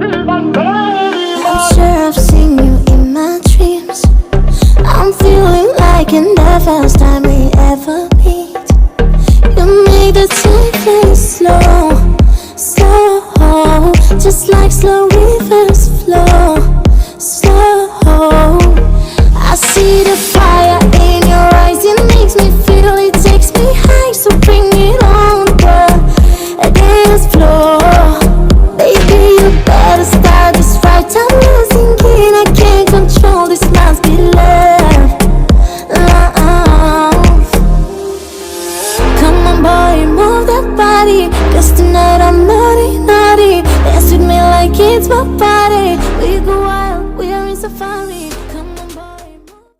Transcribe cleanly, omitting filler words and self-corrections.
I'm sure I've seen you in my dreams. I'm feeling like in the first time we ever meet. You make the time feel slow, slow, just like slow rivers flow, slow. I see the fire in your eyes, it makes me feel, it takes me high. So bring it on, girl, dance floor. Baby, you better start this right. I'm losing it, I can't control this, must be love, love. Come on boy, move that body, 'cause tonight I'm naughty, naughty. Dance with me like it's my party. We go wild, we are in safari.